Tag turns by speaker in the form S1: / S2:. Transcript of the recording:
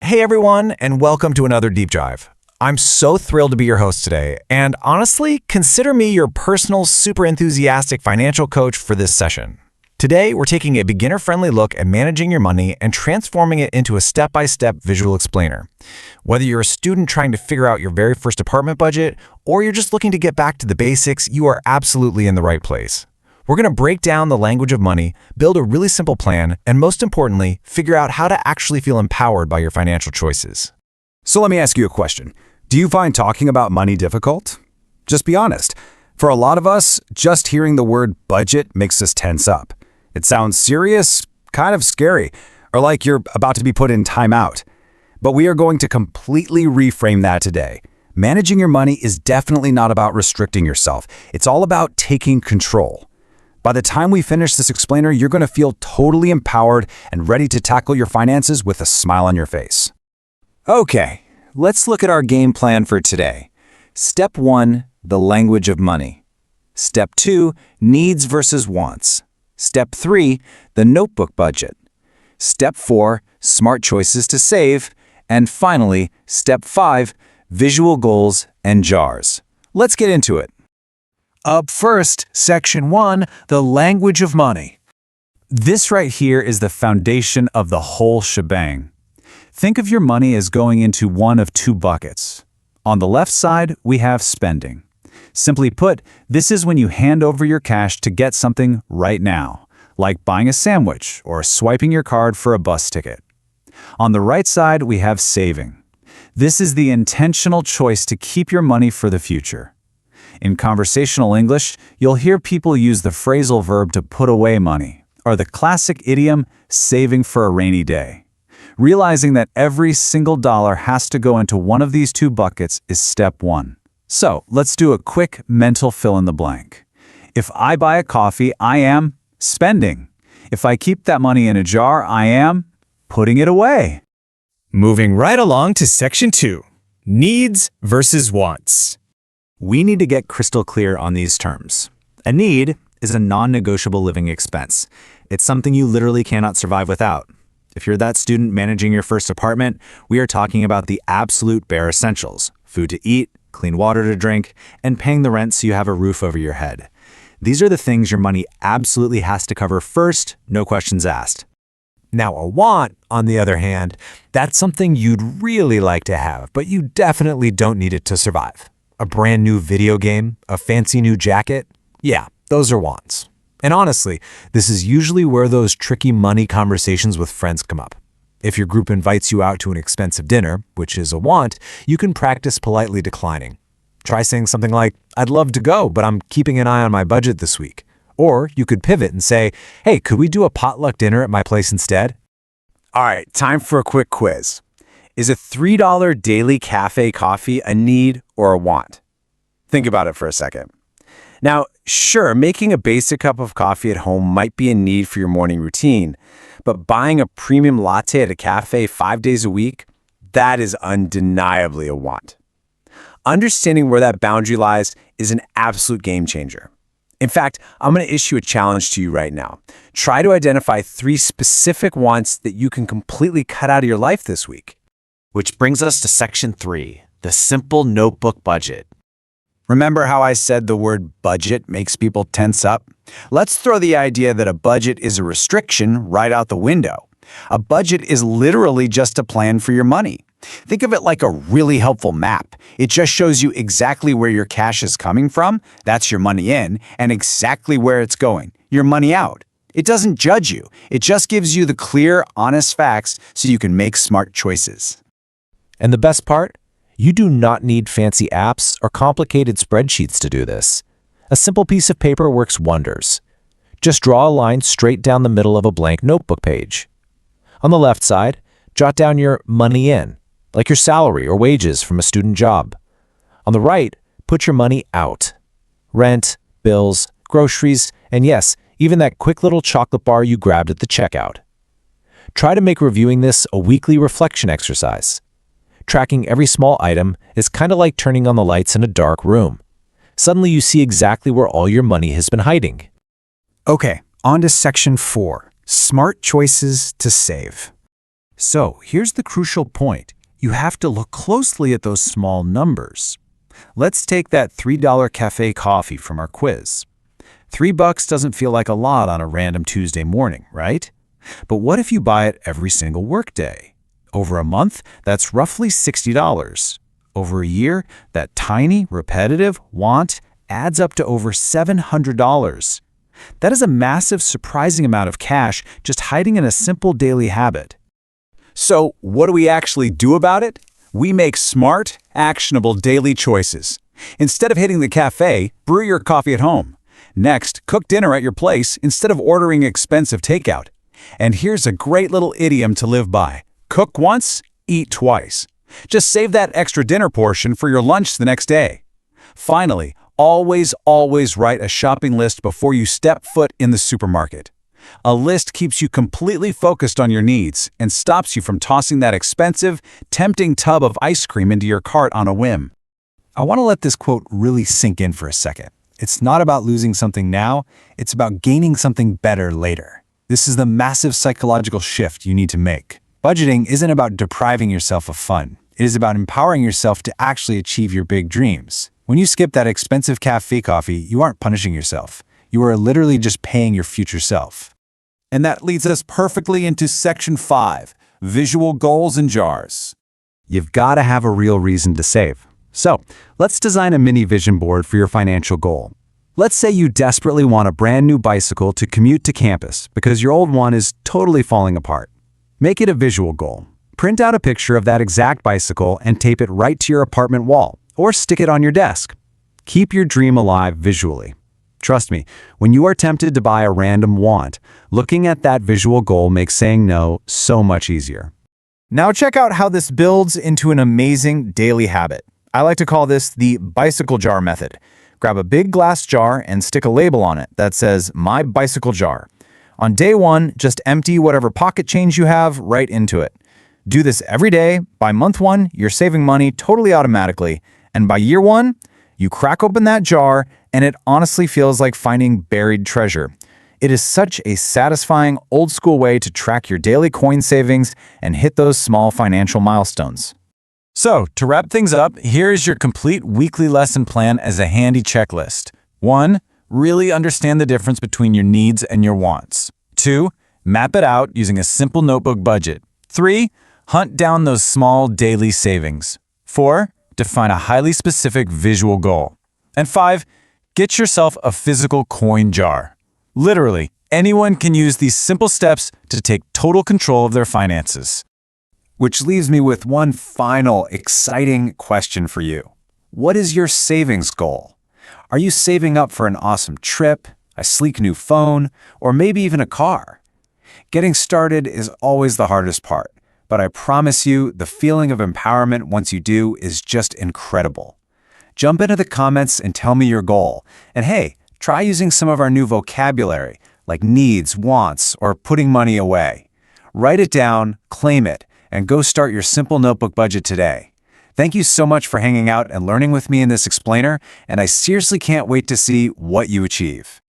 S1: Hey everyone, and welcome to another Deep Dive. I'm so thrilled to be your host today, and honestly, consider me your personal, super enthusiastic financial coach for this session. Today, we're taking a beginner-friendly look at managing your money and transforming it into a step-by-step visual explainer. Whether you're a student trying to figure out your very first apartment budget, or you're just looking to get back to the basics, you are absolutely in the right place. We're going to break down the language of money, build a really simple plan, and most importantly, figure out how to actually feel empowered by your financial choices.
S2: So let me ask you a question. Do you find talking about money difficult? Just be honest. For a lot of us, just hearing the word budget makes us tense up. It sounds serious, kind of scary, or like you're about to be put in timeout. But we are going to completely reframe that today. Managing your money is definitely not about restricting yourself. It's all about taking control. By the time we finish this explainer, you're going to feel totally empowered and ready to tackle your finances with a smile on your face.
S3: Okay, let's look at our game plan for today. Step 1, the language of money. Step 2, needs versus wants. Step 3, the notebook budget. Step 4, smart choices to save. And finally, Step 5, visual goals and jars. Let's get into it.
S4: Up first, Section 1, the language of money.
S3: This right here is the foundation of the whole shebang. Think of your money as going into one of two buckets. On the left side, we have spending. Simply put, this is when you hand over your cash to get something right now, like buying a sandwich or swiping your card for a bus ticket. On the right side, we have saving. This is the intentional choice to keep your money for the future. In conversational English, you'll hear people use the phrasal verb to put away money, or the classic idiom, saving for a rainy day. Realizing that every single dollar has to go into one of these two buckets is step 1. So, let's do a quick mental fill in the blank. If I buy a coffee, I am spending. If I keep that money in a jar, I am putting it away.
S5: Moving right along to Section 2, needs versus wants.
S6: We need to get crystal clear on these terms. A need is a non-negotiable living expense. It's something you literally cannot survive without. If you're that student managing your first apartment, we are talking about the absolute bare essentials: food to eat, clean water to drink, and paying the rent so you have a roof over your head. These are the things your money absolutely has to cover first, no questions asked.
S1: Now, a want, on the other hand, that's something you'd really like to have, but you definitely don't need it to survive. A brand new video game, a fancy new jacket? Yeah, those are wants. And honestly, this is usually where those tricky money conversations with friends come up. If your group invites you out to an expensive dinner, which is a want, you can practice politely declining. Try saying something like, "I'd love to go, but I'm keeping an eye on my budget this week." Or you could pivot and say, "Hey, could we do a potluck dinner at my place instead?"
S3: All right, time for a quick quiz. Is a $3 daily cafe coffee a need or a want? Think about it for a second. Now, sure, making a basic cup of coffee at home might be a need for your morning routine, but buying a premium latte at a cafe 5 days a week, that is undeniably a want. Understanding where that boundary lies is an absolute game changer. In fact, I'm going to issue a challenge to you right now. Try to identify 3 specific wants that you can completely cut out of your life this week.
S7: Which brings us to Section 3, the simple notebook budget.
S3: Remember how I said the word budget makes people tense up? Let's throw the idea that a budget is a restriction right out the window. A budget is literally just a plan for your money. Think of it like a really helpful map. It just shows you exactly where your cash is coming from, that's your money in, and exactly where it's going, your money out. It doesn't judge you. It just gives you the clear, honest facts so you can make smart choices.
S1: And the best part? You do not need fancy apps or complicated spreadsheets to do this. A simple piece of paper works wonders. Just draw a line straight down the middle of a blank notebook page. On the left side, jot down your money in, like your salary or wages from a student job. On the right, put your money out. Rent, bills, groceries, and yes, even that quick little chocolate bar you grabbed at the checkout. Try to make reviewing this a weekly reflection exercise. Tracking every small item is kind of like turning on the lights in a dark room. Suddenly you see exactly where all your money has been hiding.
S2: Okay, on to Section 4, smart choices to save.
S3: So here's the crucial point. You have to look closely at those small numbers. Let's take that $3 cafe coffee from our quiz. $3 doesn't feel like a lot on a random Tuesday morning, right? But what if you buy it every single workday? Over a month, that's roughly $60. Over a year, that tiny, repetitive want adds up to over $700. That is a massive, surprising amount of cash just hiding in a simple daily habit.
S2: So, what do we actually do about it? We make smart, actionable daily choices. Instead of hitting the cafe, brew your coffee at home. Next, cook dinner at your place instead of ordering expensive takeout. And here's a great little idiom to live by. Cook once, eat twice. Just save that extra dinner portion for your lunch the next day. Finally, always write a shopping list before you step foot in the supermarket. A list keeps you completely focused on your needs and stops you from tossing that expensive, tempting tub of ice cream into your cart on a whim.
S3: I want to let this quote really sink in for a second. It's not about losing something now, it's about gaining something better later. This is the massive psychological shift you need to make. Budgeting isn't about depriving yourself of fun. It is about empowering yourself to actually achieve your big dreams. When you skip that expensive cafe coffee, you aren't punishing yourself. You are literally just paying your future self. And that leads us perfectly into Section 5, Visual Goals and Jars.
S2: You've got to have a real reason to save. So, let's design a mini vision board for your financial goal. Let's say you desperately want a brand new bicycle to commute to campus because your old one is totally falling apart. Make it a visual goal. Print out a picture of that exact bicycle and tape it right to your apartment wall, or stick it on your desk. Keep your dream alive visually. Trust me, when you are tempted to buy a random want, looking at that visual goal makes saying no so much easier.
S8: Now check out how this builds into an amazing daily habit. I like to call this the bicycle jar method. Grab a big glass jar and stick a label on it that says, "My bicycle jar." On day one, just empty whatever pocket change you have right into it. Do this every day. By month one, you're saving money totally automatically. And by year one, you crack open that jar and it honestly feels like finding buried treasure. It is such a satisfying, old-school way to track your daily coin savings and hit those small financial milestones.
S3: So, to wrap things up, here is your complete weekly lesson plan as a handy checklist. 1. Really understand the difference between your needs and your wants. 2. Map it out using a simple notebook budget. 3. Hunt down those small daily savings. 4. Define a highly specific visual goal. And 5. Get yourself a physical coin jar. Literally, anyone can use these simple steps to take total control of their finances. Which leaves me with one final exciting question for you. What is your savings goal? Are you saving up for an awesome trip, a sleek new phone, or maybe even a car? Getting started is always the hardest part, but I promise you the feeling of empowerment once you do is just incredible. Jump into the comments and tell me your goal. And hey, try using some of our new vocabulary, like needs, wants, or putting money away. Write it down, claim it, and go start your simple notebook budget today. Thank you so much for hanging out and learning with me in this explainer, and I seriously can't wait to see what you achieve.